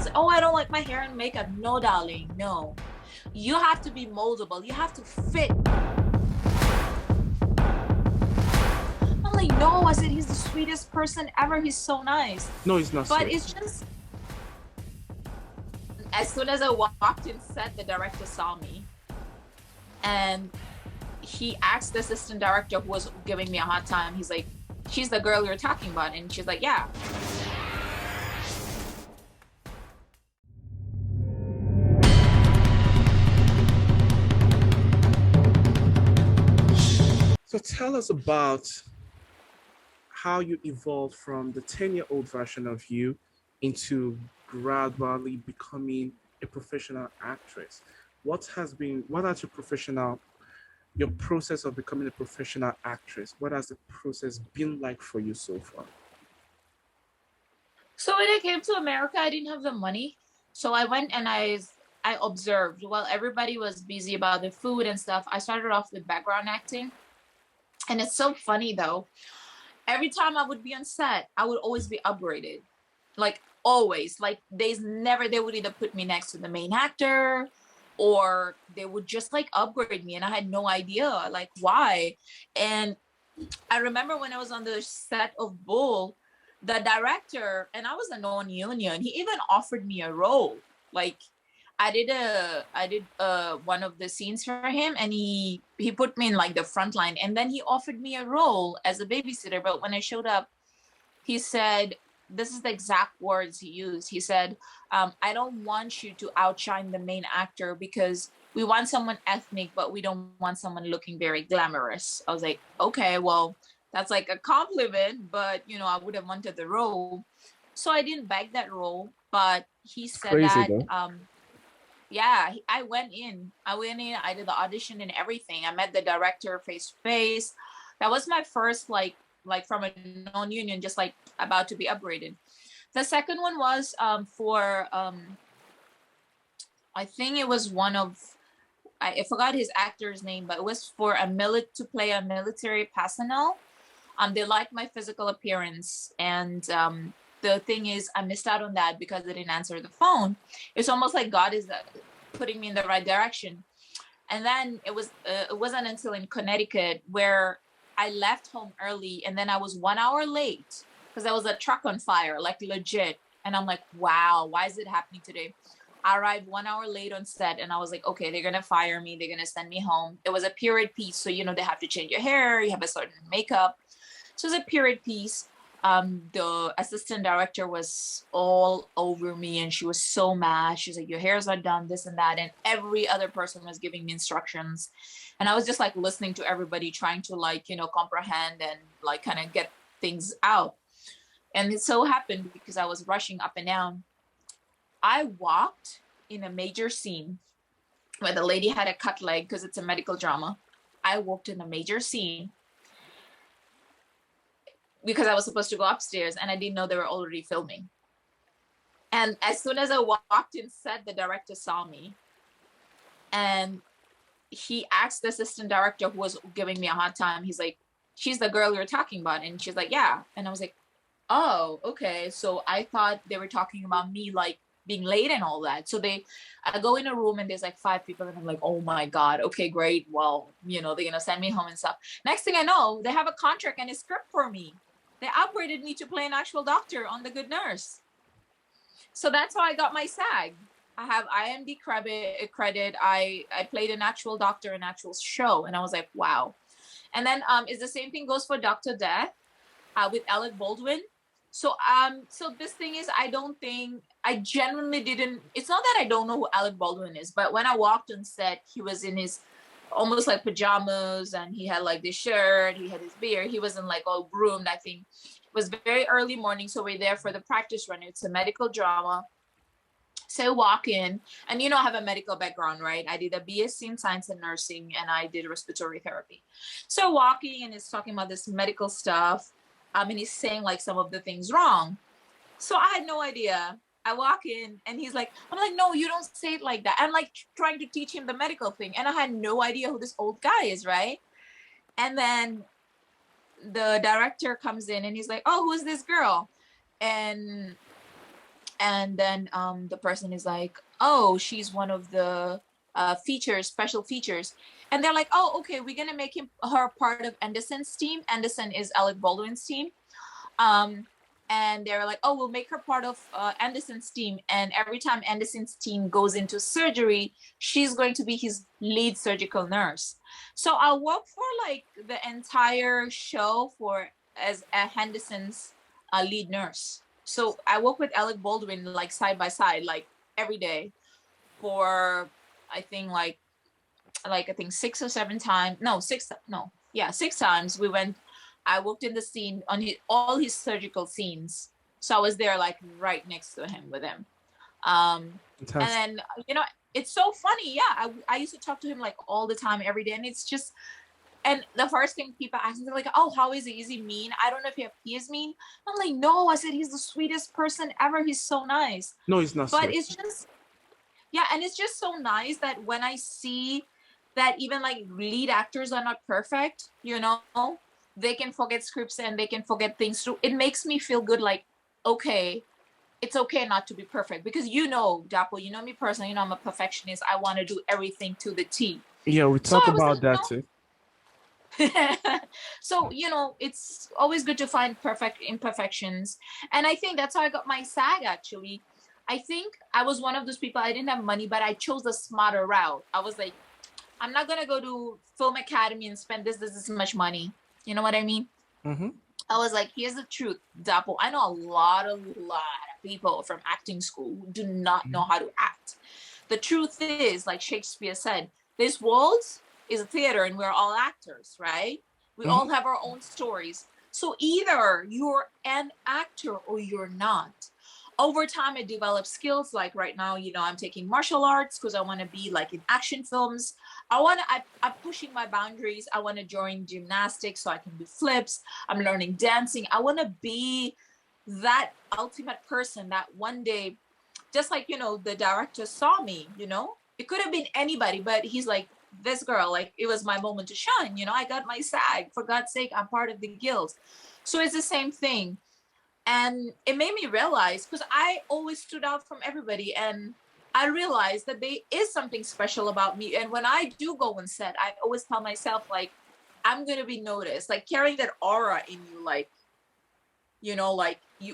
So, oh, I don't like my hair and makeup. No, darling, no. You have to be moldable. You have to fit. I'm like, no, I said, he's the sweetest person ever. He's so nice. No, it's not But sweet. it's just, as soon as I walked in set, the director saw me. And he asked the assistant director who was giving me a hard time. He's like, she's the girl you're talking about. And she's like, yeah. So tell us about how you evolved from the 10-year-old version of you into gradually becoming a professional actress. What has your process of becoming a professional actress? What has the process been like for you so far? So when I came to America, I didn't have the money. So I went and I observed while everybody was busy about the food and stuff. I started off with background acting. And it's so funny though. Every time I would be on set, I would always be upgraded. Like always. Like they would either put me next to the main actor or they would just like upgrade me. And I had no idea like why. And I remember when I was on the set of Bull, the director, and I was a non-union, he even offered me a role. Like I did one of the scenes for him, and he put me in like the front line, and then he offered me a role as a babysitter. But when I showed up, he said, this is the exact words he used. He said, I don't want you to outshine the main actor because we want someone ethnic, but we don't want someone looking very glamorous. I was like, okay, well, that's like a compliment, but I would have wanted the role. So I didn't beg that role, but he said Crazy that, though. yeah, I went in, I did the audition and everything. I met the director face to face. That was my first, like from a non-union, just like about to be upgraded. The second one was for, I think it was one of, I forgot his actor's name, but it was for to play a military personnel. They liked my physical appearance, and the thing is, I missed out on that because I didn't answer the phone. It's almost like God is putting me in the right direction. And then it wasn't until in Connecticut where I left home early, and then I was 1 hour late because there was a truck on fire, like legit. And I'm like, wow, why is it happening today? I arrived 1 hour late on set, and I was like, okay, they're gonna fire me. They're gonna send me home. It was a period piece, so they have to change your hair. You have a certain makeup. So it was a period piece. The assistant director was all over me, and she was so mad. She's like, your hairs are done, this and that. And every other person was giving me instructions. And I was just like listening to everybody, trying to comprehend and like kind of get things out. And it so happened because I was rushing up and down. I walked in a major scene where the lady had a cut leg because it's a medical drama. I walked in a major scene because I was supposed to go upstairs, and I didn't know they were already filming. And as soon as I walked in set, the director saw me, and he asked the assistant director who was giving me a hard time. He's like, she's the girl you're talking about. And she's like, yeah. And I was like, oh, okay. So I thought they were talking about me, like being late and all that. So I go in a room, and there's like 5 people, and I'm like, oh my God, okay, great. Well, they're gonna send me home and stuff. Next thing I know, they have a contract and a script for me. They upgraded me to play an actual doctor on The Good Nurse. So that's how I got my SAG. I have IMDb credit. I played an actual doctor, an actual show, and I was like, wow. And then it's the same thing goes for Dr. Death with Alec Baldwin. So this thing is, I genuinely didn't. It's not that I don't know who Alec Baldwin is, but when I walked on set, he was in his almost like pajamas, and he had like this shirt, he had his beard, he wasn't like all groomed. I think it was very early morning, so we're there for the practice run. It's a medical drama. So I walk in, and I have a medical background, right? I did a BSc in science and nursing, and I did respiratory therapy. So walking, and he's talking about this medical stuff, and he's saying like some of the things wrong. So I had no idea. I walk in, and I'm like, no, you don't say it like that. I'm like trying to teach him the medical thing, and I had no idea who this old guy is, right? And then the director comes in, and he's like, oh, who's this girl? and then the person is like, oh, she's one of the special features, and they're like, oh, okay, we're gonna make her part of Anderson's team. Anderson is Alec Baldwin's team. And they're like, oh, we'll make her part of Anderson's team, and every time Anderson's team goes into surgery, she's going to be his lead surgical nurse. So I'll work for like the entire show as a Henderson's lead nurse. So I work with Alec Baldwin like side by side, like every day for I think I think 6 or 7 times. No, 6. No, yeah, 6 times we went. I worked in the scene on all his surgical scenes. So I was there like right next to him with him. And then, it's so funny. Yeah. I used to talk to him like all the time, every day. And it's just, and the first thing people ask me, they're like, oh, how is he? Is he mean? I don't know if he is mean. I'm like, no, I said, he's the sweetest person ever. He's so nice. No, he's not. But sweet. it's just, yeah. And it's just so nice that when I see that even like lead actors are not perfect, they can forget scripts and they can forget things too. It makes me feel good. Like, okay, it's okay not to be perfect, because Dapo, you know me personally, I'm a perfectionist. I want to do everything to the T. Yeah, we talk about that too. So, it's always good to find perfect imperfections. And I think that's how I got my SAG, actually. I think I was one of those people, I didn't have money, but I chose the smarter route. I was like, I'm not going to go to Film Academy and spend this much money. You know what I mean? Mm-hmm. I was like, here's the truth, Dapo. I know a lot of people from acting school who do not know how to act. The truth is, like Shakespeare said, this world is a theater and we're all actors, right? We all have our own stories. So either you're an actor or you're not. Over time, I developed skills. Like right now, I'm taking martial arts because I want to be like in action films. I'm pushing my boundaries. I want to join gymnastics so I can do flips. I'm learning dancing. I want to be that ultimate person that one day, just like, the director saw me, it could have been anybody, but he's like, this girl, like, it was my moment to shine. I got my SAG. For God's sake, I'm part of the guild. So it's the same thing. And it made me realize, because I always stood out from everybody, and I realized that there is something special about me. And when I do go on set, I always tell myself, like, I'm going to be noticed, like carrying that aura in you, like,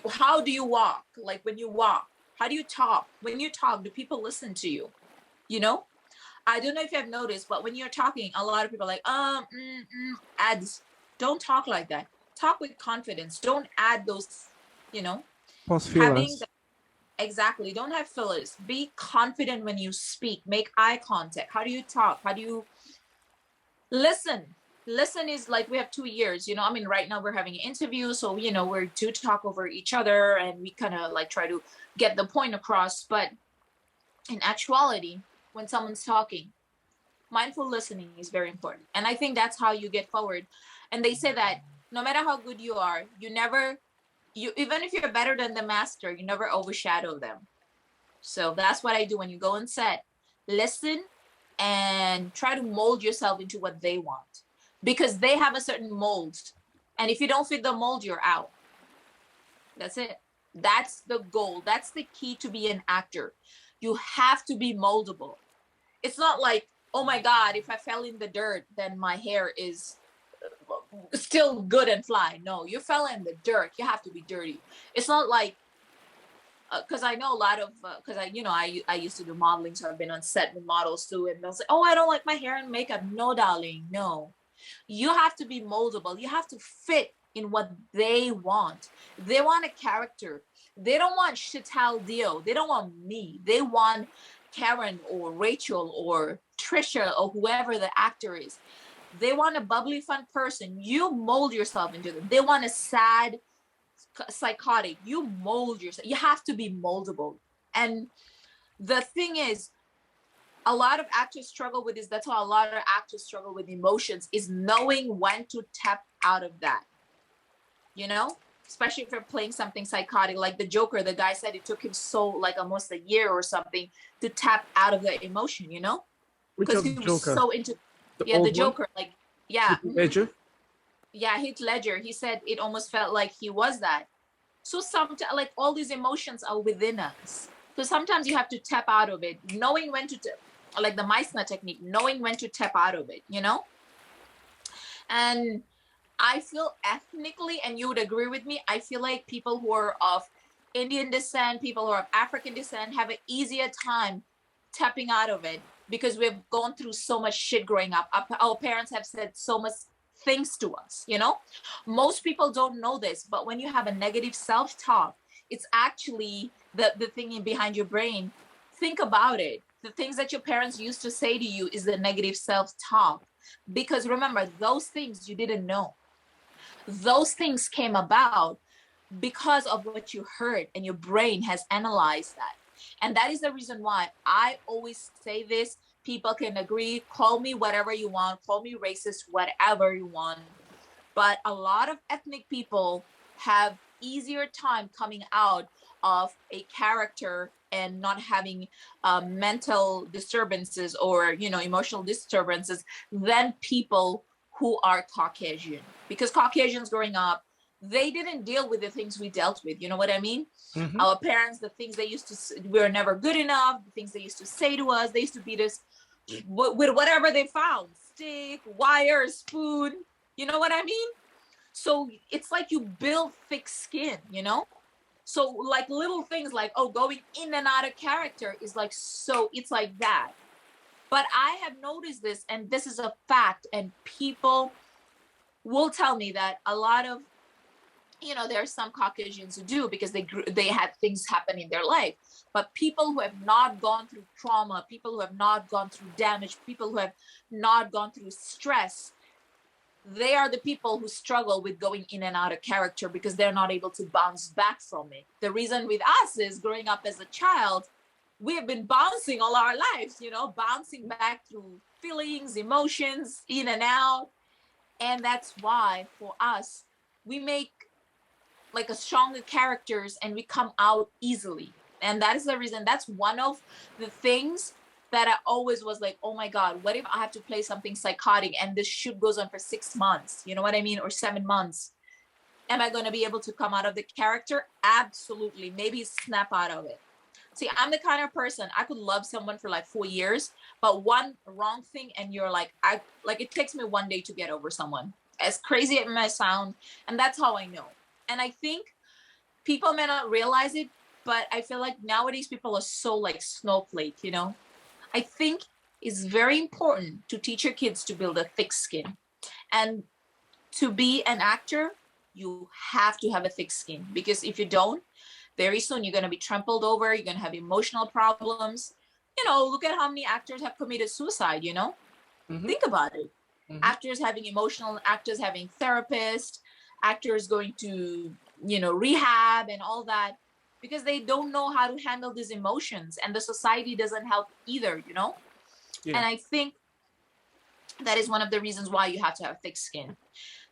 how do you walk? Like when you walk, how do you talk? When you talk, do people listen to you? I don't know if you have noticed, but when you're talking, a lot of people are like, ads. Don't talk like that. Talk with confidence. Don't add those, exactly. Don't have fillers. Be confident when you speak. Make eye contact. How do you talk? How do you listen? Listen is like, we have 2 years, right now we're having an interview. So, we're to talk over each other and we kind of like try to get the point across. But in actuality, when someone's talking, mindful listening is very important. And I think that's how you get forward. And they say that no matter how good you are, even if you're better than the master, you never overshadow them. So that's what I do when you go on set. Listen and try to mold yourself into what they want, because they have a certain mold. And if you don't fit the mold, you're out. That's it. That's the goal. That's the key to be an actor. You have to be moldable. It's not like, oh my God, if I fell in the dirt, then my hair is still good and fly. No, you fell in the dirt. You have to be dirty. It's not like, because I know a lot of, because I used to do modeling, so I've been on set with models too, and they'll say, oh, I don't like my hair and makeup. No, darling, no. You have to be moldable. You have to fit in what they want. They want a character. They don't want Sheetal Dio. They don't want me. They want Karen or Rachel or Trisha or whoever the actor is. They want a bubbly, fun person. You mold yourself into them. They want a sad, psychotic. You mold yourself. You have to be moldable. And the thing is, a lot of actors struggle with this. That's why a lot of actors struggle with emotions, is knowing when to tap out of that. Especially if you're playing something psychotic, like the Joker. The guy said it took him like almost a year or something to tap out of the emotion, because he was so into the Joker, like, yeah. Heath Ledger? Yeah, Heath Ledger. He said it almost felt like he was that. So sometimes, like, all these emotions are within us. So sometimes you have to tap out of it, knowing when to, like the Meissner technique, knowing when to tap out of it, you know? And I feel ethnically, and you would agree with me, I feel like people who are of Indian descent, people who are of African descent have an easier time tapping out of it because we've gone through so much shit growing up. Our parents have said so much things to us, you know? Most people don't know this, but when you have a negative self-talk, it's actually the thing behind your brain. Think about it. The things that your parents used to say to you is the negative self-talk. Because remember, those things you didn't know. Those things came about because of what you heard, and your brain has analyzed that. And that is the reason why I always say this. People can agree, call me whatever you want, call me racist, whatever you want. But a lot of ethnic people have easier time coming out of a character and not having mental disturbances or, you know, emotional disturbances than people who are Caucasian. Because Caucasians growing up, they didn't deal with the things we dealt with. You know what I mean? Mm-hmm. Our parents, the things they used to, we were never good enough. The things they used to say to us, they used to beat us with whatever they found, stick, wire, spoon. You know what I mean? So it's like you build thick skin, you know? So like little things like, oh, going in and out of character is like, so it's like that. But I have noticed this, and this is a fact, and people will tell me that a lot of, you know, there are some Caucasians who do because they had things happen in their life. But people who have not gone through trauma, people who have not gone through damage, people who have not gone through stress, they are the people who struggle with going in and out of character because they're not able to bounce back from it. The reason with us is growing up as a child, we have been bouncing all our lives, you know, bouncing back through feelings, emotions, in and out. And that's why for us, we make like a stronger characters and we come out easily. And that is the reason, that's one of the things that I always was like, oh my God, what if I have to play something psychotic and this shoot goes on for 6 months, you know what I mean? Or 7 months. Am I going to be able to come out of the character? Absolutely. Maybe snap out of it. See, I'm the kind of person, I could love someone for like 4 years, but one wrong thing and you're like, it takes me one day to get over someone. As crazy as it may sound, and that's how I know. And I think people may not realize it, but I feel like nowadays people are so like snowflake, you know? I think it's very important to teach your kids to build a thick skin. And to be an actor, you have to have a thick skin, because if you don't, very soon you're going to be trampled over, you're going to have emotional problems. You know, look at how many actors have committed suicide, you know? Mm-hmm. Think about it. Mm-hmm. Actors having emotional, actors having therapists, actors going to, you know, rehab and all that, because they don't know how to handle these emotions, and the society doesn't help either, you know? Yeah. And I think that is one of the reasons why you have to have thick skin.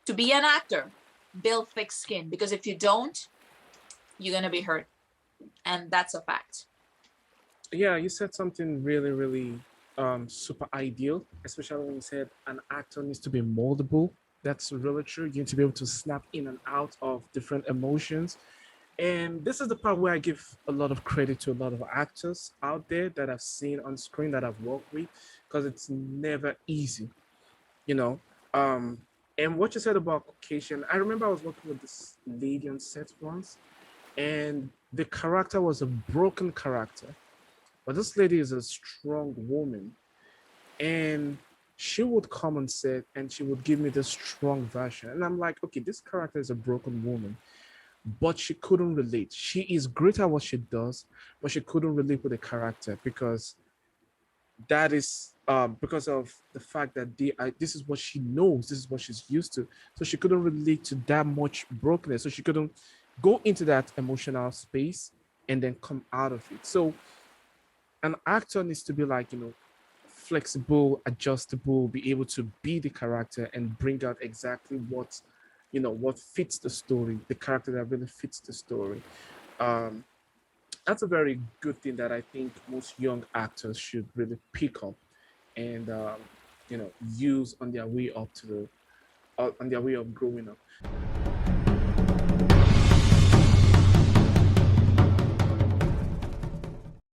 To be an actor, build thick skin, because if you don't, you're going to be hurt. And that's a fact. Yeah, you said something really, really super ideal, especially when you said an actor needs to be moldable. That's really true. You need to be able to snap in and out of different emotions. And this is the part where I give a lot of credit to a lot of actors out there that I've seen on screen, that I've worked with, because it's never easy, you know. Um, and what you said about Caucasian, I remember I was working with this lady on set once, and the character was a broken character. But this lady is a strong woman, and she would come on set and she would give me this strong version. And I'm like, okay, this character is a broken woman, but she couldn't relate. She is great at what she does, but she couldn't relate with the character because that is because of the fact that this is what she knows, this is what she's used to. So she couldn't relate to that much brokenness. So she couldn't go into that emotional space and then come out of it. So an actor needs to be like, flexible, adjustable, be able to be the character and bring out exactly what fits the story, the character that really fits the story. Um, that's a very good thing that I think most young actors should really pick up and use on their way up to on their way of growing up.